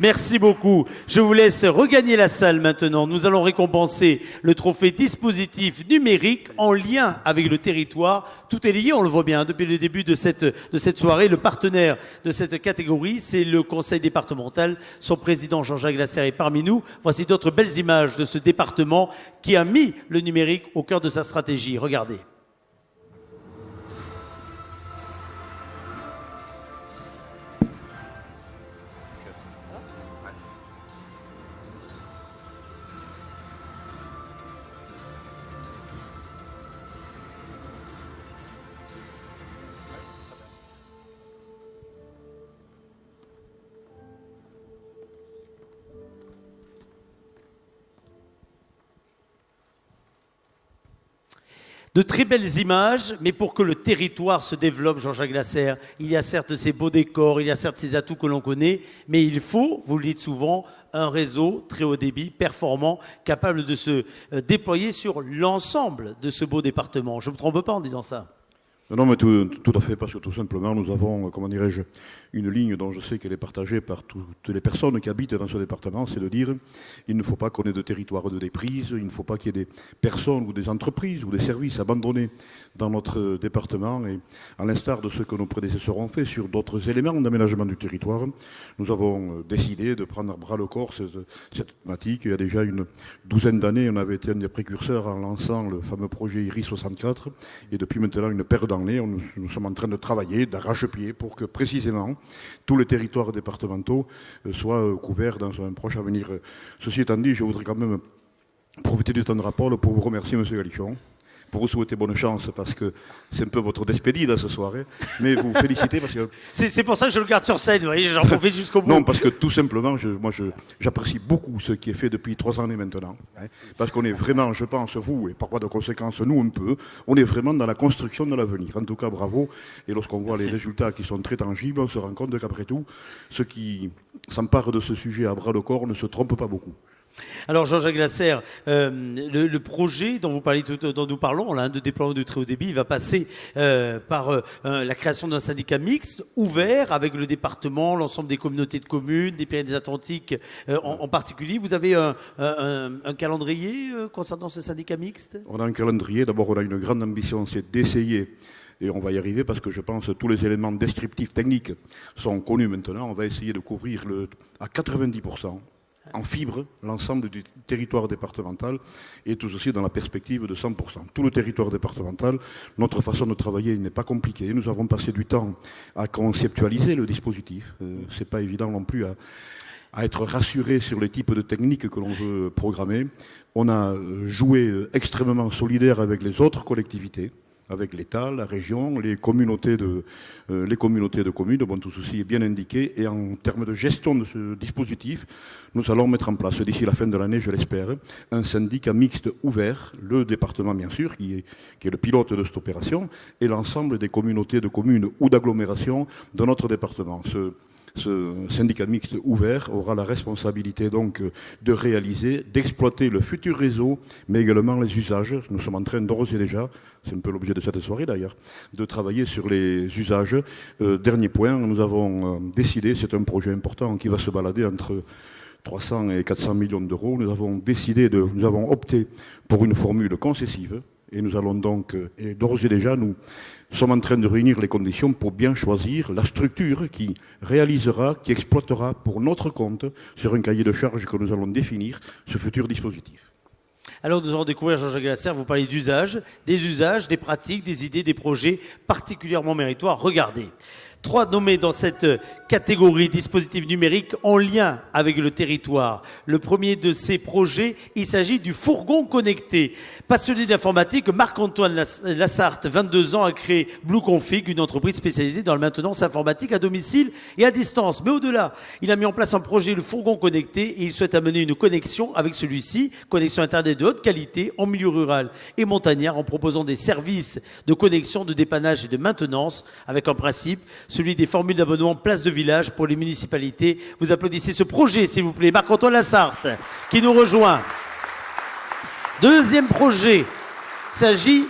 Merci beaucoup. Je vous laisse regagner la salle maintenant. Nous allons récompenser le trophée dispositif numérique en lien avec le territoire. Tout est lié, on le voit bien, depuis le début de cette soirée. Le partenaire de cette catégorie, c'est le conseil départemental. Son président, Jean-Jacques Lasserre, est parmi nous. Voici d'autres belles images de ce département qui a mis le numérique au cœur de sa stratégie. Regardez. De très belles images, mais pour que le territoire se développe, Jean-Jacques Lasserre, il y a certes ces beaux décors, il y a certes ces atouts que l'on connaît, mais il faut, vous le dites souvent, un réseau très haut débit, performant, capable de se déployer sur l'ensemble de ce beau département. Je ne me trompe pas en disant ça? Non, mais tout à fait, parce que tout simplement, nous avons, comment dirais-je, une ligne dont je sais qu'elle est partagée par toutes les personnes qui habitent dans ce département, c'est de dire il ne faut pas qu'on ait de territoire de déprise, il ne faut pas qu'il y ait des personnes ou des entreprises ou des services abandonnés dans notre département. Et à l'instar de ce que nos prédécesseurs ont fait sur d'autres éléments d'aménagement du territoire, nous avons décidé de prendre à bras le corps cette thématique. Il y a déjà une douzaine d'années, on avait été un des précurseurs en lançant le fameux projet IRI 64, et depuis maintenant une paire d'années, nous sommes en train de travailler d'arrache-pied pour que précisément tous les territoires départementaux soient couverts dans un proche avenir. Ceci étant dit, je voudrais quand même profiter du temps de rapport pour vous remercier, M. Galichon, pour vous souhaiter bonne chance, parce que c'est un peu votre despedida ce soir, hein, mais vous féliciter parce que... C'est pour ça que je le garde sur scène, vous voyez, j'en profite jusqu'au bout. Non, parce que tout simplement, j'apprécie beaucoup ce qui est fait depuis 3 années maintenant, hein, parce qu'on est vraiment, je pense, vous, et par voie de conséquence, nous un peu, on est vraiment dans la construction de l'avenir. En tout cas, bravo, et lorsqu'on voit les résultats qui sont très tangibles, on se rend compte qu'après tout, ceux qui s'emparent de ce sujet à bras le corps ne se trompent pas beaucoup. Alors Jean-Jacques Lasserre, le projet dont dont nous parlons, là, de déploiement du très haut débit, il va passer par la création d'un syndicat mixte, ouvert, avec le département, l'ensemble des communautés de communes, des Pyrénées-Atlantiques en particulier. Vous avez un calendrier concernant ce syndicat mixte? On a un calendrier. D'abord, on a une grande ambition, c'est d'essayer, et on va y arriver parce que je pense que tous les éléments descriptifs techniques sont connus maintenant. On va essayer de couvrir à 90%. En fibre, l'ensemble du territoire départemental, et tout ceci dans la perspective de 100%. Tout le territoire départemental, notre façon de travailler n'est pas compliquée. Nous avons passé du temps à conceptualiser le dispositif. C'est pas évident non plus à être rassuré sur les types de techniques que l'on veut programmer. On a joué extrêmement solidaire avec les autres collectivités, avec l'État, la région, les communautés de communes. Bon, tout ceci est bien indiqué. Et en termes de gestion de ce dispositif, nous allons mettre en place, d'ici la fin de l'année, je l'espère, un syndicat mixte ouvert, le département bien sûr, qui est le pilote de cette opération, et l'ensemble des communautés de communes ou d'agglomérations de notre département. Ce syndicat mixte ouvert aura la responsabilité donc de réaliser, d'exploiter le futur réseau, mais également les usages. Nous sommes en train d'ores et déjà, c'est un peu l'objet de cette soirée d'ailleurs, de travailler sur les usages. Dernier point, nous avons décidé, c'est un projet important qui va se balader entre 300 et 400 millions d'euros. Nous avons opté pour une formule concessive, et nous allons donc, et d'ores et déjà, nous sommes en train de réunir les conditions pour bien choisir la structure qui réalisera, qui exploitera pour notre compte, sur un cahier de charges que nous allons définir, ce futur dispositif. Alors nous allons découvrir, Jean-Jacques Lasserre, vous parlez d'usages, des pratiques, des idées, des projets particulièrement méritoires. Regardez, 3 nommés dans cette catégorie dispositif numérique en lien avec le territoire. Le premier de ces projets, il s'agit du fourgon connecté. Passionné d'informatique, Marc-Antoine Lassart, 22 ans, a créé Blue Config, une entreprise spécialisée dans la maintenance informatique à domicile et à distance. Mais au-delà, il a mis en place un projet, le fourgon connecté, et il souhaite amener une connexion avec celui-ci, connexion Internet de haute qualité en milieu rural et montagnard, en proposant des services de connexion, de dépannage et de maintenance, avec un principe, celui des formules d'abonnement place de village pour les municipalités. Vous applaudissez ce projet, s'il vous plaît. Marc-Antoine Lassart, qui nous rejoint. Deuxième projet, il s'agit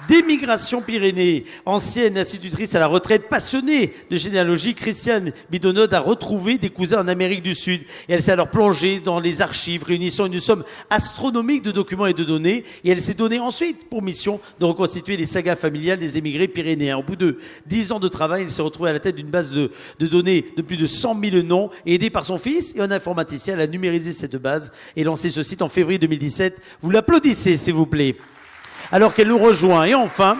d'Émigration Pyrénées. Ancienne institutrice à la retraite, passionnée de généalogie, Christiane Bidonod a retrouvé des cousins en Amérique du Sud. Et elle s'est alors plongée dans les archives, réunissant une somme astronomique de documents et de données. Et elle s'est donnée ensuite pour mission de reconstituer les sagas familiales des émigrés pyrénéens. Au bout de 10 ans de travail, elle s'est retrouvée à la tête d'une base de données de plus de 100 000 noms. Et aidée par son fils et un informaticien, elle a numérisé cette base et lancé ce site en février 2017. Vous l'applaudissez, s'il vous plaît. Alors qu'elle nous rejoint. Et enfin,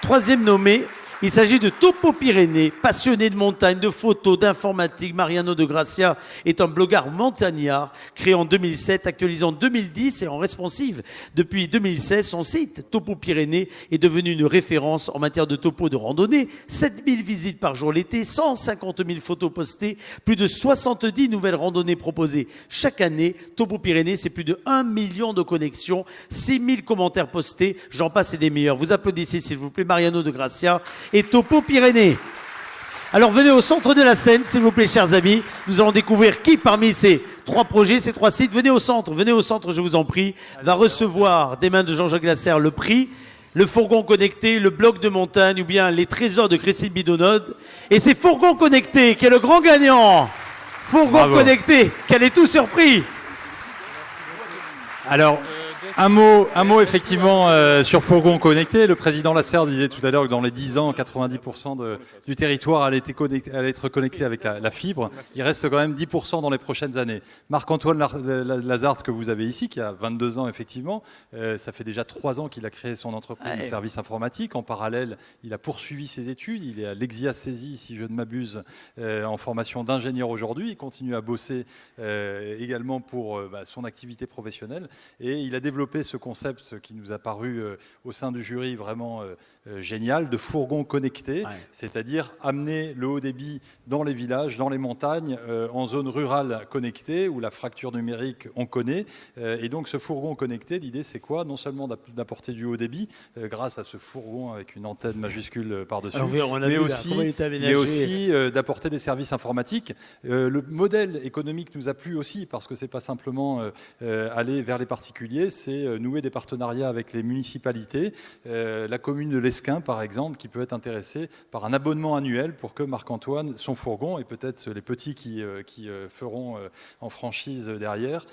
troisième nommé, il s'agit de Topo Pyrénées, passionné de montagne, de photos, d'informatique. Mariano de Gracia est un blogueur montagnard, créé en 2007, actualisé en 2010 et en responsive depuis 2016. Son site, Topo Pyrénées, est devenu une référence en matière de topo de randonnée. 7000 visites par jour l'été, 150 000 photos postées, plus de 70 nouvelles randonnées proposées chaque année. Topo Pyrénées, c'est plus de 1 million de connexions, 6000 commentaires postés, j'en passe et des meilleurs. Vous applaudissez, s'il vous plaît, Mariano de Gracia et Topo Pyrénées. Alors venez au centre de la scène, s'il vous plaît, chers amis. Nous allons découvrir qui parmi ces 3 projets, ces 3 sites, venez au centre, je vous en prie, va recevoir des mains de Jean-Jacques Lasserre le prix, le fourgon connecté, le bloc de montagne ou bien les trésors de Christine Bidonod. Et c'est Fourgon Connecté qui est le grand gagnant. Fourgon Connecté, qu'elle est tout surpris. Alors, un mot effectivement sur Fourgon Connecté. Le président Lasserre disait tout à l'heure que dans les 10 ans, 90% du territoire allait être connecté avec la fibre. Il reste quand même 10% dans les prochaines années. Marc-Antoine Lazard, que vous avez ici, qui a 22 ans effectivement, ça fait déjà 3 ans qu'il a créé son entreprise de services informatiques. En parallèle, il a poursuivi ses études. Il est à l'Exia CESI, si je ne m'abuse, en formation d'ingénieur aujourd'hui. Il continue à bosser également pour son activité professionnelle. Et il a développé ce concept qui nous a paru au sein du jury vraiment génial, de fourgon connecté, c'est-à-dire amener le haut débit dans les villages, dans les montagnes, en zone rurale connectée, où la fracture numérique, on connaît. Et donc ce fourgon connecté, l'idée c'est quoi? Non seulement d'apporter du haut débit, grâce à ce fourgon avec une antenne majuscule par-dessus, mais aussi d'apporter des services informatiques. Le modèle économique nous a plu aussi, parce que c'est pas simplement aller vers les particuliers, c'est nouer des partenariats avec les municipalités, la commune de l'Esquin par exemple, qui peut être intéressée par un abonnement annuel pour que Marc-Antoine, son fourgon, et peut-être les petits qui feront en franchise derrière,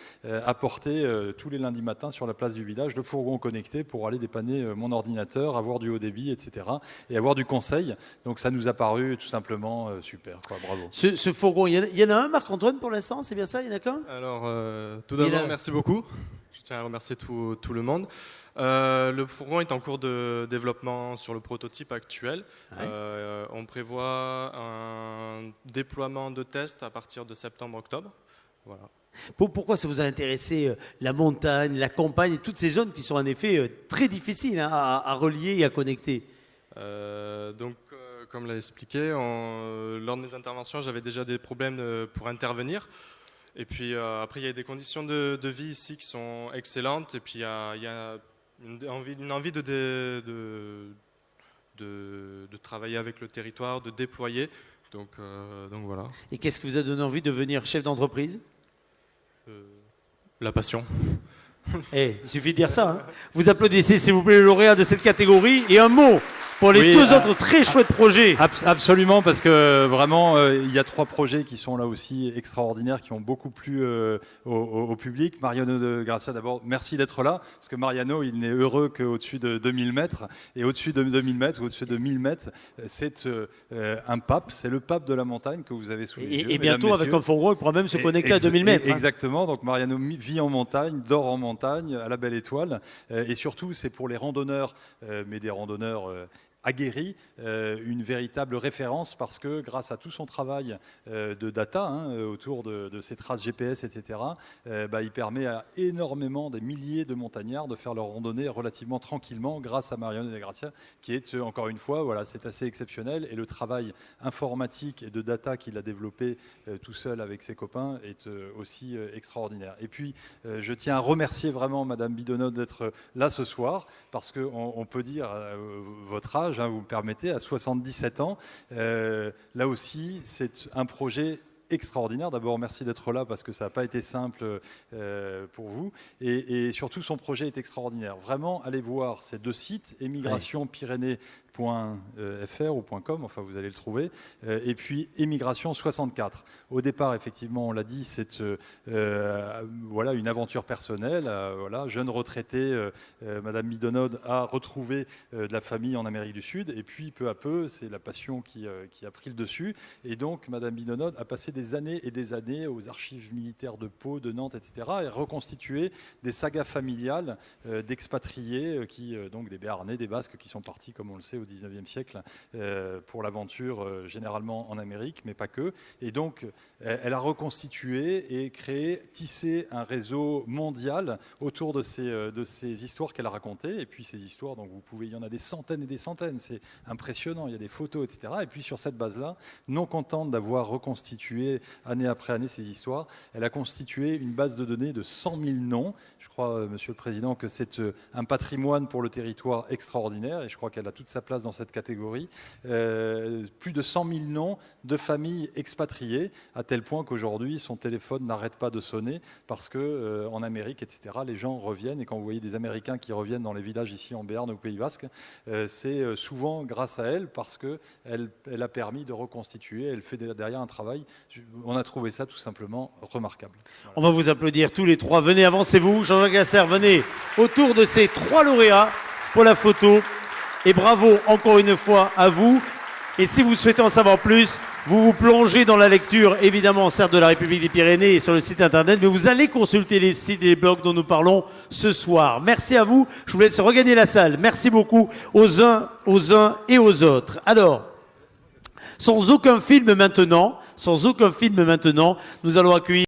apporter tous les lundis matins sur la place du village le fourgon connecté pour aller dépanner mon ordinateur, avoir du haut débit, etc. et avoir du conseil. Donc ça nous a paru tout simplement super. Quoi, bravo. Ce fourgon, il y en a un, Marc-Antoine, pour l'instant, c'est bien ça? Il y en a qu'un? Alors, tout d'abord, merci beaucoup. Je tiens à remercier tout le monde. Le fourgon est en cours de développement sur le prototype actuel. On prévoit un déploiement de tests à partir de septembre-octobre. Voilà. Pourquoi ça vous a intéressé la montagne, la campagne et toutes ces zones qui sont en effet très difficiles à relier et à connecter? Comme l'a expliqué, lors de mes interventions, j'avais déjà des problèmes pour intervenir. Et puis après, il y a des conditions de vie ici qui sont excellentes. Et puis il y a une envie de travailler avec le territoire, de déployer. Donc voilà. Et qu'est-ce qui vous a donné envie de devenir chef d'entreprise? La passion. Il suffit de dire ça. Hein. Vous applaudissez, s'il vous plaît, le lauréat de cette catégorie. Et un mot pour les 2 autres très chouettes projets. Absolument, parce que vraiment, il y a 3 projets qui sont là aussi extraordinaires, qui ont beaucoup plu au public. Mariano de Gracia, d'abord, merci d'être là, parce que Mariano, il n'est heureux qu'au-dessus de 2000 mètres. Et au-dessus de 2000 mètres, ou au-dessus de 1000 mètres, c'est un pape, c'est le pape de la montagne que vous avez sous les yeux. Et bientôt, avec un fourgon, il pourra même se connecter à 2000 mètres. Exactement, donc Mariano vit en montagne, dort en montagne, à la belle étoile. Et surtout, c'est pour les randonneurs, mais des randonneurs aguerri, une véritable référence, parce que grâce à tout son travail de data autour de ses traces GPS, etc., il permet à énormément, des milliers de montagnards de faire leur randonnée relativement tranquillement grâce à Mariano de Gracia, qui est encore une fois, voilà, c'est assez exceptionnel, et le travail informatique et de data qu'il a développé tout seul avec ses copains est aussi extraordinaire. Et puis, je tiens à remercier vraiment Madame Bidonod d'être là ce soir, parce qu'on peut dire votre âge, vous me permettez, à 77 ans. Là aussi, c'est un projet extraordinaire. D'abord, merci d'être là parce que ça n'a pas été simple pour vous. Et surtout, son projet est extraordinaire. Vraiment, allez voir ces deux sites, émigration-pyrénées.fr ou .com, enfin vous allez le trouver, et puis Émigration 64. Au départ, effectivement, on l'a dit, c'est voilà, une aventure personnelle. Voilà, jeune retraitée, Madame Bidonod a retrouvé de la famille en Amérique du Sud, et puis peu à peu, c'est la passion qui a pris le dessus. Et donc, Madame Bidonod a passé des années et des années aux archives militaires de Pau, de Nantes, etc., et reconstitué des sagas familiales d'expatriés, donc des Béarnais, des Basques, qui sont partis, comme on le sait, au XIXe siècle pour l'aventure, généralement en Amérique, mais pas que. Et donc, elle a reconstitué et créé, tissé un réseau mondial autour de ces histoires qu'elle a racontées. Et puis ces histoires, donc il y en a des centaines et des centaines. C'est impressionnant. Il y a des photos, etc. Et puis sur cette base-là, non contente d'avoir reconstitué année après année ces histoires, elle a constitué une base de données de 100 000 noms. Je crois, Monsieur le Président, que c'est un patrimoine pour le territoire extraordinaire, et je crois qu'elle a toute sa place dans cette catégorie. Plus de 100 000 noms de familles expatriées, à tel point qu'aujourd'hui, son téléphone n'arrête pas de sonner, parce que en Amérique, etc., les gens reviennent, et quand vous voyez des Américains qui reviennent dans les villages ici en Béarn, au Pays Basque, c'est souvent grâce à elle, parce qu'elle a permis de reconstituer, elle fait derrière un travail. On a trouvé ça tout simplement remarquable. Voilà. On va vous applaudir tous les trois. Venez, avancez-vous. Jean-Jacques Lasserre, venez autour de ces trois lauréats pour la photo. Et bravo encore une fois à vous. Et si vous souhaitez en savoir plus, vous vous plongez dans la lecture, évidemment, certes de la République des Pyrénées et sur le site internet, mais vous allez consulter les sites et les blogs dont nous parlons ce soir. Merci à vous. Je vous laisse regagner la salle. Merci beaucoup aux uns et aux autres. Alors, sans aucun film maintenant, nous allons accueillir